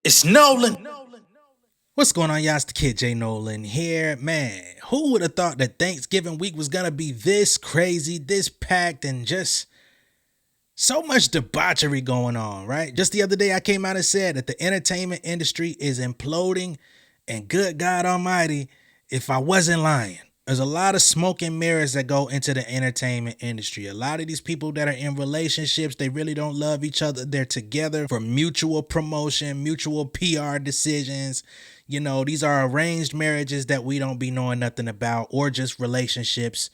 It's Nolan. What's going on, y'all? It's the kid J Nolan here. Man, who would have thought that Thanksgiving week was gonna be this crazy, this packed, and just so much debauchery going on, right? Just the other day, I came out and said that the entertainment industry is imploding, and good God Almighty, if I wasn't lying. There's a lot of smoke and mirrors that go into the entertainment industry. A lot of these people that are in relationships, they really don't love each other. They're together for mutual promotion, mutual PR decisions. You know, these are arranged marriages that we don't be knowing nothing about, or just relationships.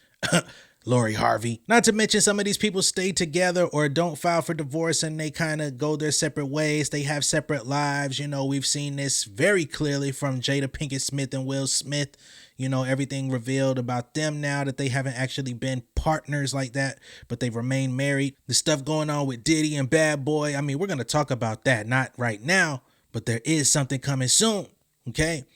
Lori Harvey. Not to mention some of these people stay together or don't file for divorce and they kind of go their separate ways. They have separate lives. You know, we've seen this very clearly from Jada Pinkett Smith and Will Smith. You know, everything revealed about them now that they haven't actually been partners like that, but they've remained married. The stuff going on with Diddy and Bad Boy. I mean, we're going to talk about that. Not right now, but there is something coming soon. Okay.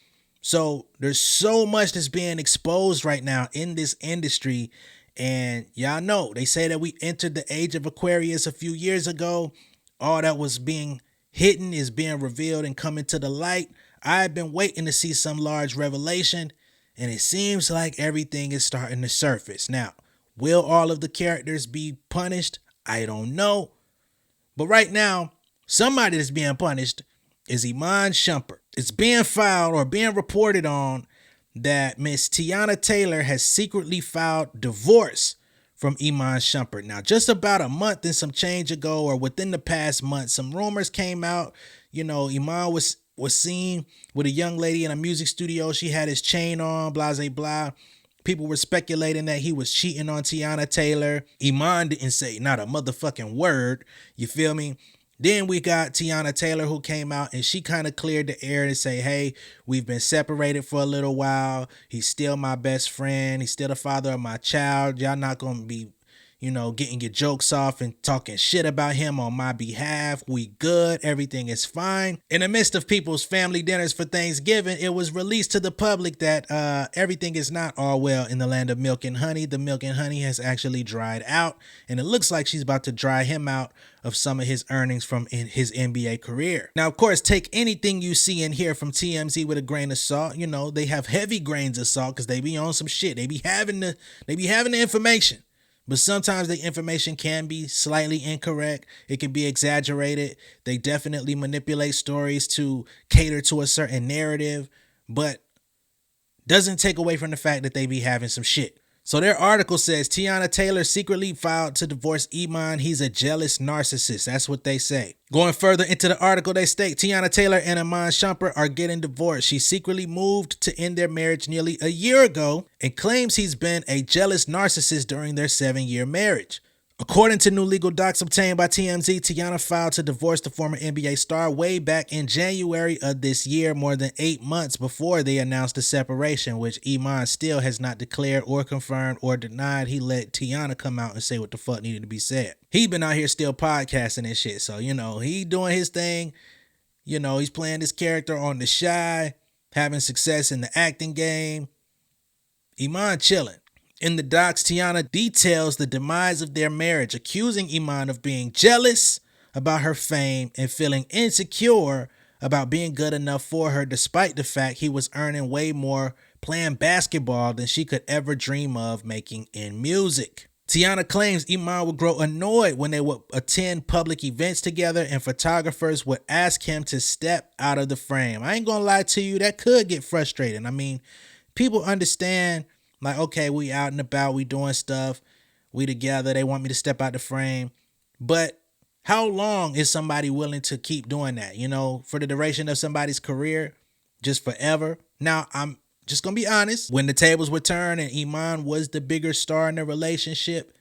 So there's so much that's being exposed right now in this industry. And y'all know, they say that we entered the age of Aquarius a few years ago. All that was being hidden is being revealed and coming to the light. I've been waiting to see some large revelation, and it seems like everything is starting to surface. Now, will all of the characters be punished? I don't know. But right now, somebody that's being punished is Iman Shumpert. It's being filed or being reported on that Miss Teyana Taylor has secretly filed divorce from Iman Shumpert. Now, just about a month and some change ago, or within the past month, some rumors came out. You know, Iman was seen with a young lady in a music studio. She had his chain on, blah, blah, blah. People were speculating that he was cheating on Teyana Taylor. Iman didn't say not a motherfucking word. You feel me? Then we got Teyana Taylor, who came out and she kind of cleared the air to say, hey, we've been separated for a little while. He's still my best friend. He's still the father of my child. Y'all not going to be, you know, getting your jokes off and talking shit about him on my behalf. We good. Everything is fine. In the midst of people's family dinners for Thanksgiving, it was released to the public that everything is not all well in the land of milk and honey. The milk and honey has actually dried out, and it looks like she's about to dry him out of some of his earnings from his NBA career. Now, of course, take anything you see and hear from TMZ with a grain of salt. You know, they have heavy grains of salt because they be on some shit. They be having the information. But sometimes the information can be slightly incorrect. It can be exaggerated. They definitely manipulate stories to cater to a certain narrative, but doesn't take away from the fact that they be having some shit. So their article says Teyana Taylor secretly filed to divorce Iman. He's a jealous narcissist. That's what they say. Going further into the article, they state Teyana Taylor and Iman Shumpert are getting divorced. She secretly moved to end their marriage nearly a year ago and claims he's been a jealous narcissist during their 7-year marriage. According to new legal docs obtained by TMZ, Teyana filed to divorce the former NBA star way back in January of this year, more than 8 months before they announced the separation, which Iman still has not declared or confirmed or denied. He let Teyana come out and say what the fuck needed to be said. He been out here still podcasting and shit, so, you know, he doing his thing. You know, he's playing this character on The Shy, having success in the acting game. Iman chilling. In the docs, Teyana details the demise of their marriage, accusing Iman of being jealous about her fame and feeling insecure about being good enough for her, despite the fact he was earning way more playing basketball than she could ever dream of making in music. Teyana claims Iman would grow annoyed when they would attend public events together and photographers would ask him to step out of the frame. I ain't gonna lie to you, that could get frustrating. I mean, people understand, like, okay, we out and about, we doing stuff, we together, they want me to step out the frame. But how long is somebody willing to keep doing that? You know, for the duration of somebody's career, just forever? Now, I'm just going to be honest. When the tables were turned and Iman was the bigger star in the relationship,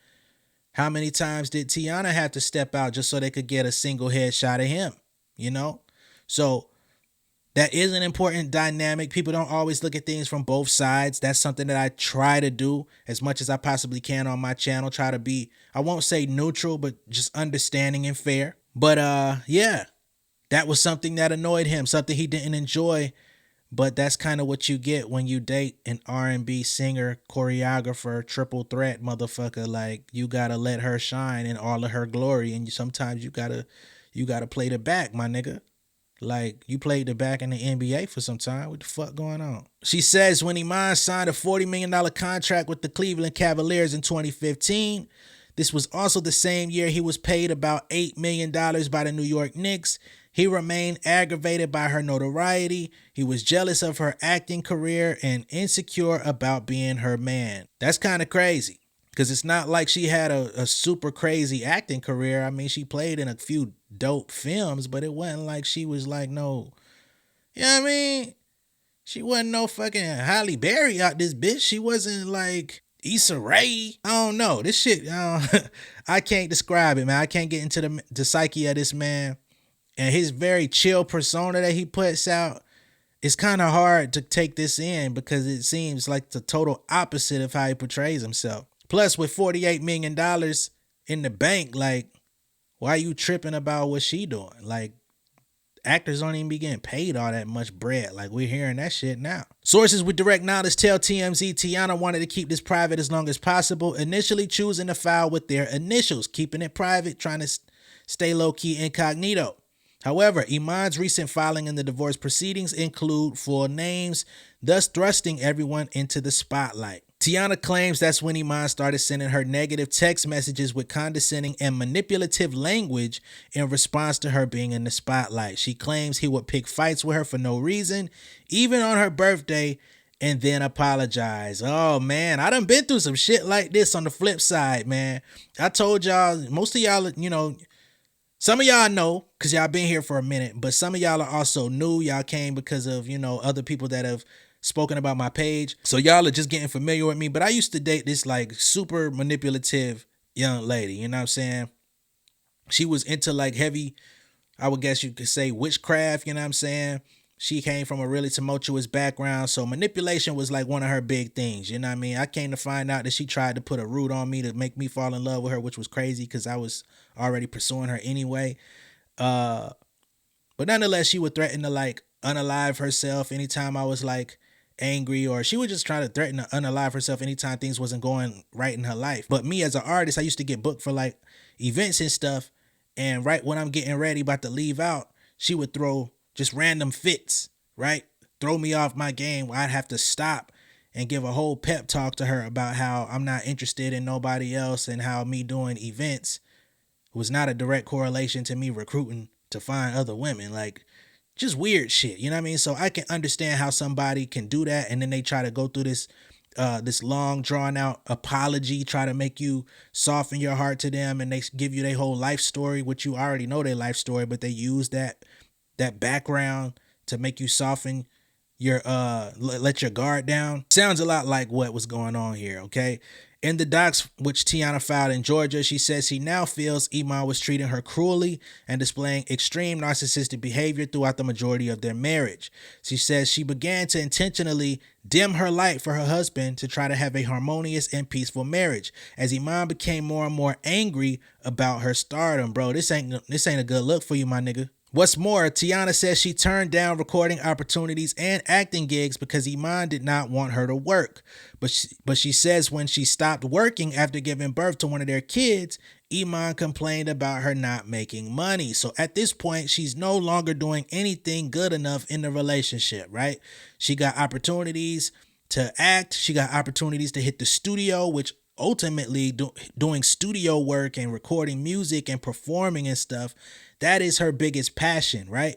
how many times did Teyana have to step out just so they could get a single headshot of him? You know? So that is an important dynamic. People don't always look at things from both sides. That's something that I try to do as much as I possibly can on my channel. Try to be, I won't say neutral, but just understanding and fair. But yeah, that was something that annoyed him, something he didn't enjoy. But that's kind of what you get when you date an R&B singer, choreographer, triple threat motherfucker. Like, you gotta let her shine in all of her glory, and sometimes you gotta play the back, my nigga. Like, you played the back in the NBA for some time. What the fuck going on? She says when Iman signed a $40 million contract with the Cleveland Cavaliers in 2015, this was also the same year he was paid about $8 million by the New York Knicks. He remained aggravated by her notoriety. He was jealous of her acting career and insecure about being her man. That's kind of crazy, because it's not like she had a super crazy acting career. I mean, she played in a few dope films, but it wasn't like she was like no, you know what I mean? She wasn't no fucking Halle Berry out this bitch. She wasn't like Issa Rae. I don't know. This shit, I can't describe it, man. I can't get into the psyche of this man. And his very chill persona that he puts out, it's kind of hard to take this in because it seems like the total opposite of how he portrays himself. Plus, with $48 million in the bank, like, why are you tripping about what she doing? Like, actors don't even be getting paid all that much bread. Like, we're hearing that shit now. Sources with direct knowledge tell TMZ Teyana wanted to keep this private as long as possible, initially choosing to file with their initials, keeping it private, trying to stay low-key incognito. However, Iman's recent filing in the divorce proceedings include full names, thus thrusting everyone into the spotlight. Teyana claims that's when Iman started sending her negative text messages with condescending and manipulative language in response to her being in the spotlight. She claims he would pick fights with her for no reason, even on her birthday, and then apologize. Oh, man, I done been through some shit like this on the flip side, man. I told y'all, most of y'all, you know, some of y'all know because y'all been here for a minute, but some of y'all are also new. Y'all came because of, you know, other people that have spoken about my page. So y'all are just getting familiar with me. But I used to date this like super manipulative young lady. You know what I'm saying? She was into like heavy, I would guess you could say witchcraft. You know what I'm saying? She came from a really tumultuous background. So manipulation was like one of her big things. You know what I mean? I came to find out that she tried to put a root on me to make me fall in love with her, which was crazy because I was already pursuing her anyway. But nonetheless, she would threaten to like unalive herself anytime I was like angry, or she would just try to threaten to unalive herself anytime things wasn't going right in her life. But me as an artist, I used to get booked for like events and stuff. And right when I'm getting ready, about to leave out, she would throw just random fits, right? Throw me off my game where I'd have to stop and give a whole pep talk to her about how I'm not interested in nobody else and how me doing events was not a direct correlation to me recruiting to find other women. Like, just weird shit, you know what I mean? So I can understand how somebody can do that, and then they try to go through this long drawn out apology, try to make you soften your heart to them, and they give you their whole life story, which you already know their life story, but they use that background to make you soften your let your guard down. Sounds a lot like what was going on here, okay? In the docs which Teyana filed in Georgia, she says she now feels Iman was treating her cruelly and displaying extreme narcissistic behavior throughout the majority of their marriage. She says she began to intentionally dim her light for her husband to try to have a harmonious and peaceful marriage. As Iman became more and more angry about her stardom, bro, this ain't a good look for you, my nigga. What's more, Teyana says she turned down recording opportunities and acting gigs because Iman did not want her to work. But she says when she stopped working after giving birth to one of their kids, Iman complained about her not making money. So at this point, she's no longer doing anything good enough in the relationship, right? She got opportunities to act. She got opportunities to hit the studio, which ultimately doing studio work and recording music and performing and stuff, that is her biggest passion, right?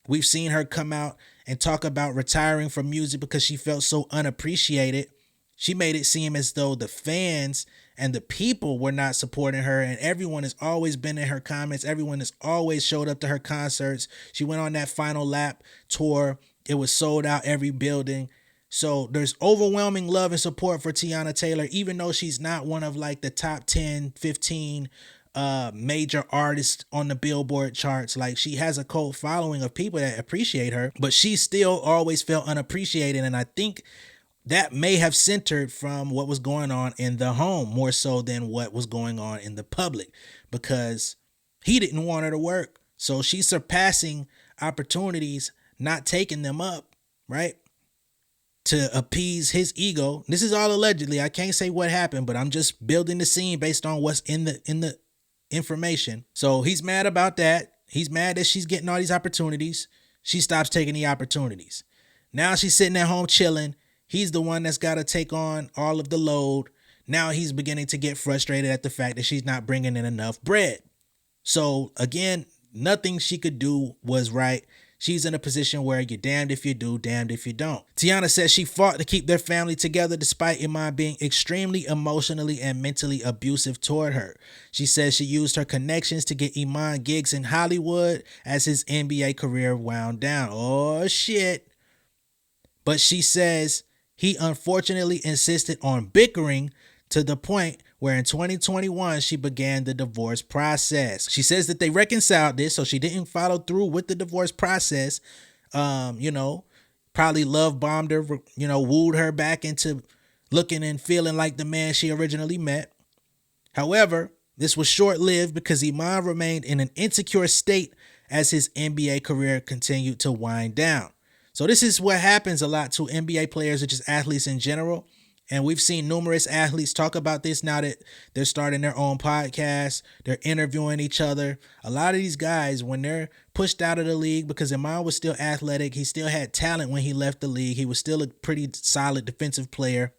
We've seen her come out and talk about retiring from music because she felt so unappreciated. She made it seem as though the fans and the people were not supporting her, and everyone has always been in her comments. Everyone has always showed up to her concerts. She went on that Final Lap tour. It was sold out every building. So there's overwhelming love and support for Teyana Taylor, even though she's not one of like the top 10, 15 major artists on the Billboard charts. Like, she has a cult following of people that appreciate her, but she still always felt unappreciated. And I think that may have centered from what was going on in the home more so than what was going on in the public, because he didn't want her to work. So she's surpassing opportunities, not taking them up, right? To appease his ego. This is all allegedly. I can't say what happened, but I'm just building the scene based on what's in the information. So he's mad about that. He's mad that she's getting all these opportunities. she stops taking the opportunities. Now she's sitting at home chilling. He's the one that's got to take on all of the load. Now he's beginning to get frustrated at the fact that she's not bringing in enough bread. So again, nothing she could do was right. She's in a position where you're damned if you do, damned if you don't. Teyana says she fought to keep their family together despite Iman being extremely emotionally and mentally abusive toward her. She says she used her connections to get Iman gigs in Hollywood as his NBA career wound down. Oh shit. But she says he unfortunately insisted on bickering to the point where in 2021 she began the divorce process. She says that they reconciled this, so she didn't follow through with the divorce process. Probably love bombed her, wooed her back into looking and feeling like the man she originally met. However, this was short-lived because Iman remained in an insecure state as his NBA career continued to wind down. So this is what happens a lot to NBA players or just athletes in general. And we've seen numerous athletes talk about this now that they're starting their own podcasts. They're interviewing each other. A lot of these guys, when they're pushed out of the league, because Iman was still athletic, he still had talent when he left the league. He was still a pretty solid defensive player.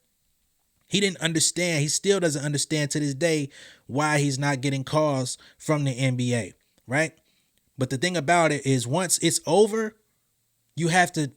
He didn't understand. He still doesn't understand to this day why he's not getting calls from the NBA, right? But the thing about it is once it's over, you have to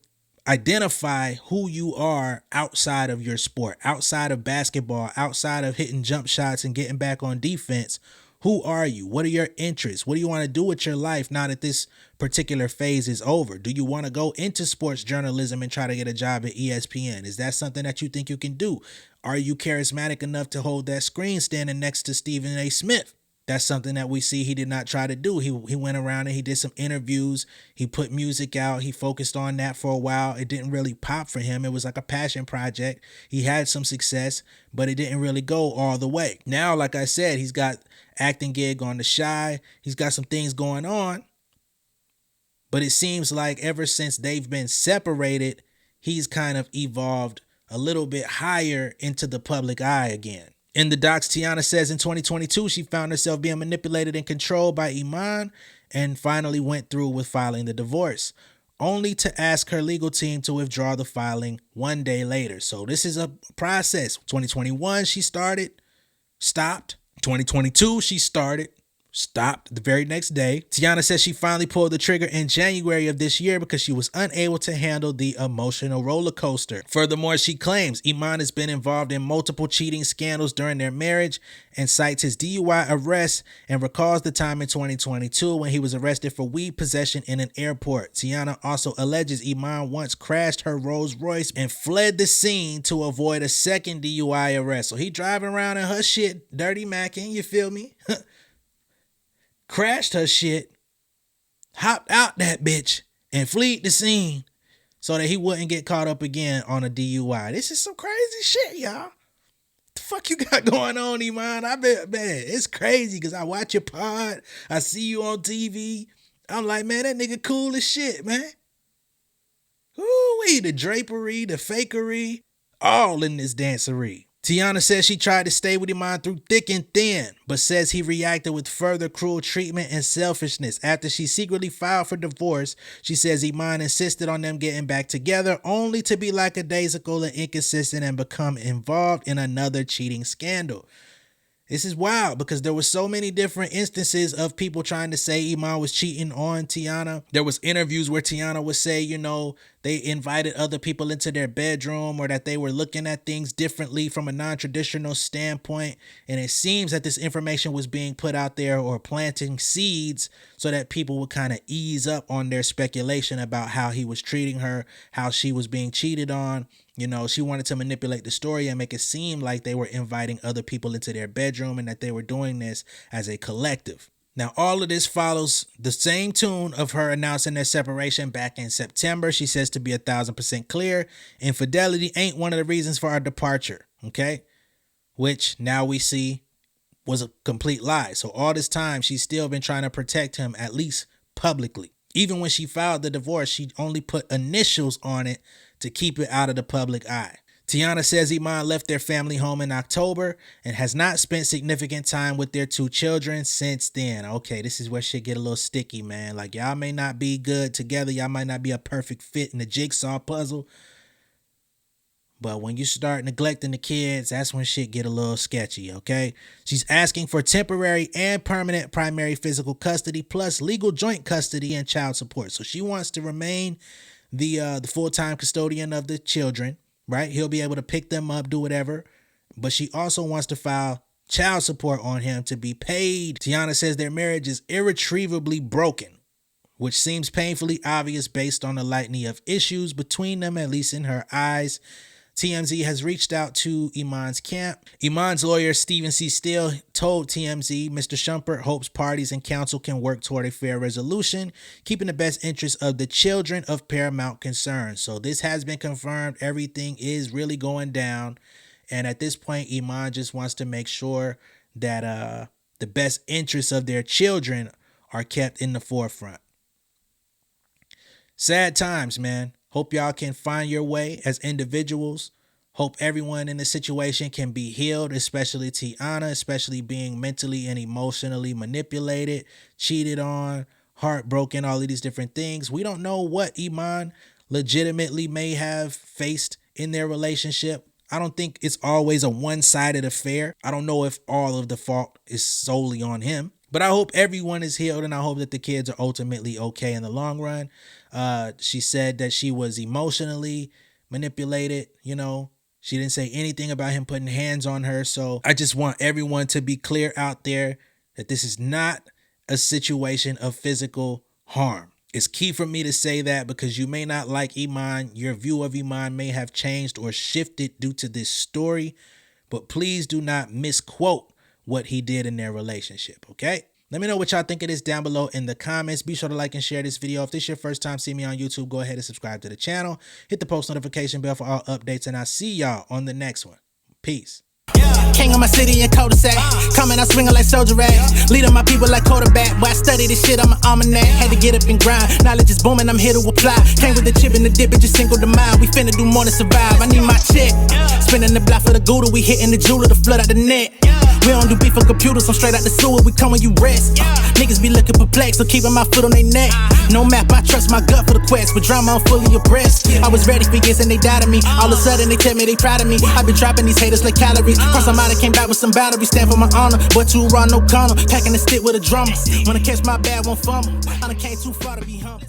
identify who you are outside of your sport, outside of basketball, outside of hitting jump shots and getting back on defense. Who are you? What are your interests? What do you want to do with your life now that this particular phase is over? Do you want to go into sports journalism and try to get a job at ESPN? Is that something that you think you can do? Are you charismatic enough to hold that screen standing next to Stephen A. Smith? That's something that we see he did not try to do. He went around and he did some interviews. He put music out. He focused on that for a while. It didn't really pop for him. It was like a passion project. He had some success, but it didn't really go all the way. Now, like I said, he's got acting gig on The Chi. He's got some things going on. But it seems like ever since they've been separated, he's kind of evolved a little bit higher into the public eye again. In the docs, Teyana says in 2022, she found herself being manipulated and controlled by Iman and finally went through with filing the divorce, only to ask her legal team to withdraw the filing one day later. So this is a process. 2021, she started, stopped. 2022, she started, stopped the very next day. Teyana says she finally pulled the trigger in January of this year because she was unable to handle the emotional roller coaster. Furthermore, she claims Iman has been involved in multiple cheating scandals during their marriage and cites his DUI arrest and recalls the time in 2022 when he was arrested for weed possession in an airport. Teyana also alleges Iman once crashed her Rolls Royce and fled the scene to avoid a second DUI arrest. So he driving around in her shit, dirty macking, you feel me? Crashed her shit, hopped out that bitch, and fled the scene so that he wouldn't get caught up again on a DUI. This is some crazy shit, y'all. The fuck you got going on, Iman? I bet, man, it's crazy because I watch your pod. I see you on TV. I'm like, man, that nigga cool as shit, man. Ooh-wee, the drapery, the fakery, all in this dancery. Teyana says she tried to stay with Iman through thick and thin, but says he reacted with further cruel treatment and selfishness. After she secretly filed for divorce, she says Iman insisted on them getting back together, only to be lackadaisical and inconsistent and become involved in another cheating scandal. This is wild because there were so many different instances of people trying to say Iman was cheating on Teyana. There was interviews where Teyana would say, they invited other people into their bedroom or that they were looking at things differently from a non-traditional standpoint. And it seems that this information was being put out there or planting seeds so that people would kind of ease up on their speculation about how he was treating her, how she was being cheated on. She wanted to manipulate the story and make it seem like they were inviting other people into their bedroom and that they were doing this as a collective. Now, all of this follows the same tune of her announcing their separation back in September. She says, to be 1,000% clear, infidelity ain't one of the reasons for our departure, okay? Which now we see was a complete lie. So all this time, she's still been trying to protect him, at least publicly. Even when she filed the divorce, she only put initials on it to keep it out of the public eye. Teyana says Iman left their family home in October and has not spent significant time with their 2 children since then. Okay, this is where shit get a little sticky, man. Like, y'all may not be good together. Y'all might not be a perfect fit in the jigsaw puzzle. But when you start neglecting the kids, that's when shit get a little sketchy, okay? She's asking for temporary and permanent primary physical custody plus legal joint custody and child support. So she wants to remain the full-time custodian of the children, right? He'll be able to pick them up, do whatever. But she also wants to file child support on him to be paid. Teyana says their marriage is irretrievably broken, which seems painfully obvious based on the litany of issues between them, at least in her eyes. TMZ has reached out to Iman's camp. Iman's lawyer, Stephen C. Steele, told TMZ Mr. Shumpert hopes parties and counsel can work toward a fair resolution, keeping the best interests of the children of paramount concern. So this has been confirmed. Everything is really going down. And at this point, Iman just wants to make sure that the best interests of their children are kept in the forefront. Sad times, man. Hope y'all can find your way as individuals. Hope everyone in the situation can be healed, especially Teyana, especially being mentally and emotionally manipulated, cheated on, heartbroken, all of these different things. We don't know what Iman legitimately may have faced in their relationship. I don't think it's always a one-sided affair. I don't know if all of the fault is solely on him. But I hope everyone is healed, and I hope that the kids are ultimately okay in the long run. She said that she was emotionally manipulated, you know. She didn't say anything about him putting hands on her. So I just want everyone to be clear out there that this is not a situation of physical harm. It's key for me to say that because you may not like Iman. Your view of Iman may have changed or shifted due to this story. But please do not misquote what he did in their relationship, okay? Let me know what y'all think of this down below in the comments. Be sure to like and share this video. If this is your first time seeing me on YouTube, go ahead and subscribe to the channel. Hit the post notification bell for all updates, and I'll see y'all on the next one. Peace. King of my city and cul-de-sac. Coming, I swinging like soldier rag. Leading my people like quarterback. Boy, I study this shit, I'm an almanac. Had to get up and grind. Knowledge is booming, I'm here to apply. Came with the chip and the dip, it just single the mind. We finna do more than survive. I need my check. Spinning the block for the Gouda. We hitting the jeweler to flood out the net. We don't do beef on computers, I'm straight out the sewer. We come when you rest. Niggas be looking perplexed, so keeping my foot on their neck. No map, I trust my gut for the quest. With drama, I'm fully abreast. I was ready for years and they died of me. All of a sudden they tell me they proud of me. I been dropping these haters like calories. Cross them out, I came back with some boundaries. Stand for my honor, but too raw, no corner. Packing the stick with a drummer. Wanna catch my bad, won't fumble. I done came too far to be humble.